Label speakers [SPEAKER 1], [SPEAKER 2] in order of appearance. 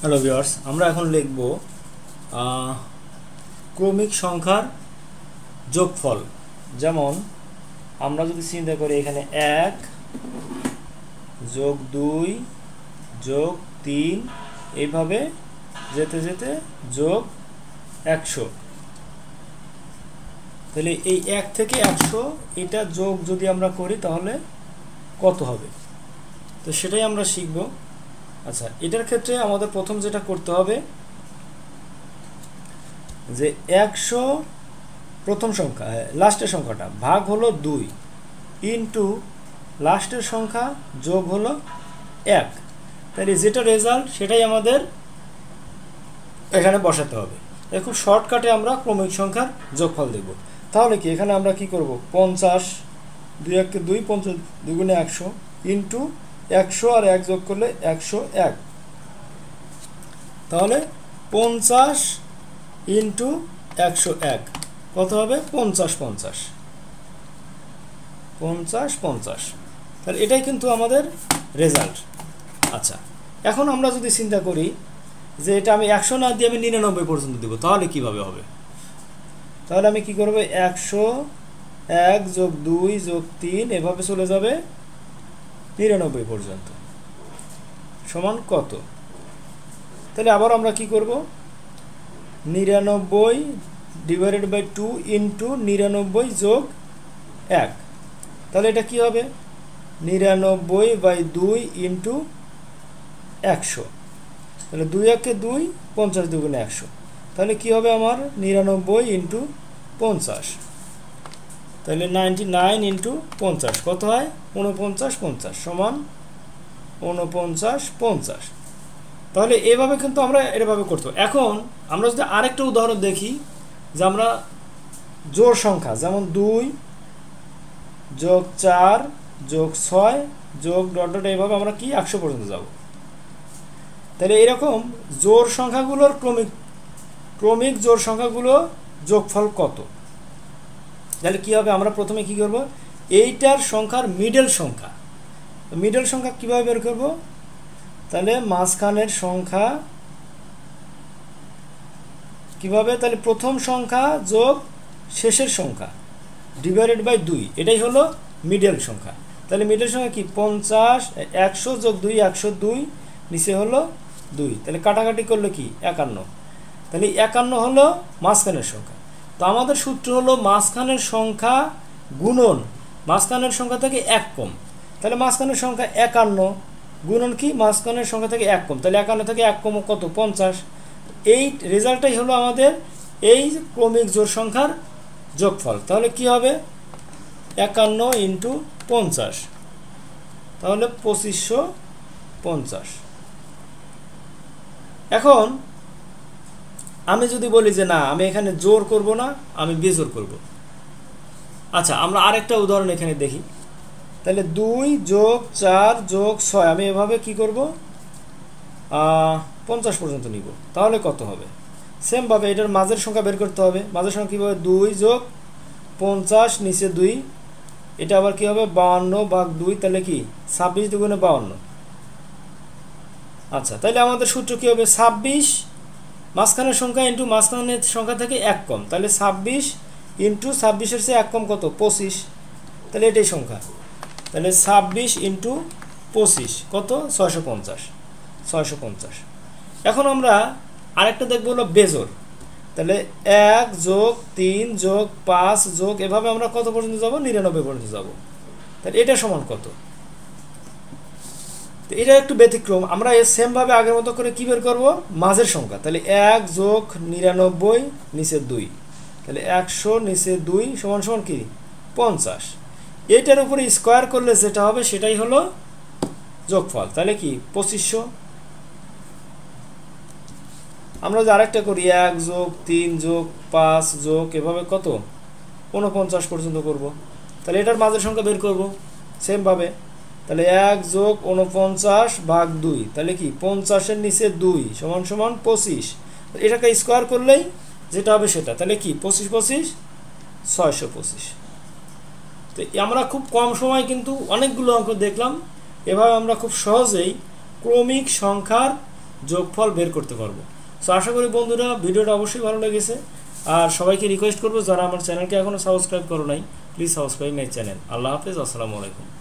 [SPEAKER 1] Hello viewers, আমরা এখন লিখব ক্রমিক সংখ্যার যোগফল। যেমন আমরা যদি চিন্তা করি এখানে 1 যোগ 2 যোগ 3 এইভাবে যেতে যেতে যোগ 100, তাহলে এই 1 থেকে 100 এটা যোগ যদি আমরা করি তাহলে কত হবে, তো সেটাই আমরা শিখব। আচ্ছা, এটার ক্ষেত্রে আমাদের প্রথম যেটা করতে হবে যে 100 প্রথম সংখ্যা লাস্টের সংখ্যাটা ভাগ হলো 2 ইনটু লাস্টের সংখ্যা যোগ হলো 1, তাহলে যেটা রেজাল্ট সেটাই আমাদের এখানে বসাতে হবে। খুব শর্টকাটে আমরা ক্রমিক সংখ্যার যোগফল দেব। তাহলে কি এখানে আমরা কি করব, 50 2 1 কে 2 50 2 গুণে 100 ইনটু 100 আর 1 যোগ করলে 101, তাহলে 50 ইনটু 101 কত হবে, 50 50 50 50, তাহলে এটাই কিন্তু আমাদের রেজাল্ট। আচ্ছা, এখন আমরা যদি চিন্তা করি যে এটা আমি 100 না দিয়ে আমি 99 পর্যন্ত দেব, তাহলে কিভাবে হবে? তাহলে আমি কি করব, 101 যোগ 2 যোগ 3 এভাবে চলে যাবে 99 পর্যন্ত, সমান কত? তাহলে আবার আমরা কি করব, 99 ডিভাইডেড বাই 2 ইন্টু 99 যোগ 1, তাহলে এটা কি হবে, 99 বাই 2 ইন্টু 100, তাহলে 2 1 কে 2 50 2 গুণে 100, তাহলে কি হবে আমার 99 ইন্টু 50, তাহলে 99 ইন্টু 50 কত হয়, 49 50 সমান 49 50। তাহলে এভাবে কিন্তু আমরা এভাবে করতে। এখন আমরা যদি আরেকটা উদাহরণ দেখি যে আমরা জোড় সংখ্যা যেমন 2 যোগ 4 যোগ 6 যোগ ডট ডট এইভাবে আমরা কি 100 পর্যন্ত যাব। তাহলে এরকম জোড় সংখ্যাগুলোর ক্রমিক জোড় সংখ্যাগুলো যোগফল কত? তাহলে কি হবে, আমরা প্রথমে কি করব, এইটার সংখ্যার মিডল সংখ্যা, মিডল সংখ্যা কিভাবে বের করব, তাহলে মাঝখানের সংখ্যা কিভাবে, তাহলে প্রথম সংখ্যা যোগ শেষের সংখ্যা ডিভাইডেড বাই 2, এটাই হলো মিডল সংখ্যা। তাহলে মিডল সংখ্যা কি 50 100 যোগ 2 102, নিচে হলো 2, তাহলে কাটাকাটি করলে কি 51, তাহলে 51 হলো মাঝখানের সংখ্যা। তো আমাদের সূত্র হলো মাঝখানের সংখ্যা গুণন মাঝখানের সংখ্যা থেকে 1 কম, তাহলে মাঝখানের সংখ্যা 51 গুণন কি মাঝখানের সংখ্যা থেকে 1 কম, তাহলে 51 থেকে 1 কম কত 50। এই রেজাল্টটাই হলো আমাদের এই ক্রমিক জোড় সংখ্যার যোগফল। তাহলে কি হবে, 51 ইন্টু 50, তাহলে 2550। এখন আমি যদি বলি যে না, আমি এখানে জোড় করব না, আমি বেজোড় করব। আচ্ছা, আমরা আরেকটা উদাহরণ এখানে দেখি। তাহলে 2 যোগ 4 যোগ 6 আমি এভাবে কি করব, 50 পর্যন্ত নিব, তাহলে কত হবে? সেমভাবে এটার মাঝের সংখ্যা বের করতে হবে। মাঝের সংখ্যা কীভাবে, 2 যোগ 50 নিচে 2, এটা আবার কি হবে 52 ভাগ 2, তাহলে কি 26 দুগুণে 52। আচ্ছা, তাহলে আমাদের সূত্র কি হবে, 26 মাঝখানের সংখ্যা ইন্টু মাঝখানের সংখ্যা থেকে 1 কম, তাহলে 26 ইন্টু 26-এর চেয়ে 1 কম কত 25, তাহলে এটাই সংখ্যা। তাহলে 26 ইন্টু 25 কত 650। এখন আমরা আরেকটা দেখব হলো বেজোড়। তাহলে 1 যোগ 3 যোগ 5 যোগ এভাবে আমরা কত পর্যন্ত যাব, 99 পর্যন্ত যাব। তাহলে এটা সমান কত? তো এটা একটু ব্যতিক্রম, আমরা এর সেমভাবে আগের মতো করে কি বের করব, মাঝের সংখ্যা। তাহলে 1 যোগ 99 নিচে 2, তাহলে 100 নিচে 2 সমান সমান কি 50। এইটার উপরে স্কোয়ার করলে যেটা হবে সেটাই হলো যোগফল, তাহলে কি 2500। আমরা যদি আরেকটা করি, 1 যোগ 3 যোগ 5 যোগ এভাবে কত 49 পর্যন্ত করব, তাহলে এটার মাঝের সংখ্যা বের করব সেমভাবে। তাহলে 1 যোগ 49 ভাগ 2, তাহলে কি 50-এর নিচে 2 সমান সমান 25, এটাকে স্কোয়ার করলেই যেটা হবে সেটা, তাহলে কি 25 25 625। তো আমরা খুব কম সময় কিন্তু অনেকগুলো অঙ্ক দেখলাম। এভাবে আমরা খুব সহজেই ক্রমিক সংখ্যার যোগফল বের করতে পারবো। সো আশা করি বন্ধুরা ভিডিওটা অবশ্যই ভালো লেগেছে। আর সবাইকে রিকোয়েস্ট করবো যারা আমার চ্যানেলকে এখনও সাবস্ক্রাইব করো নাই, প্লিজ সাবস্ক্রাইব মাই চ্যানেল। আল্লাহ হাফেজ, আসসালামু আলাইকুম।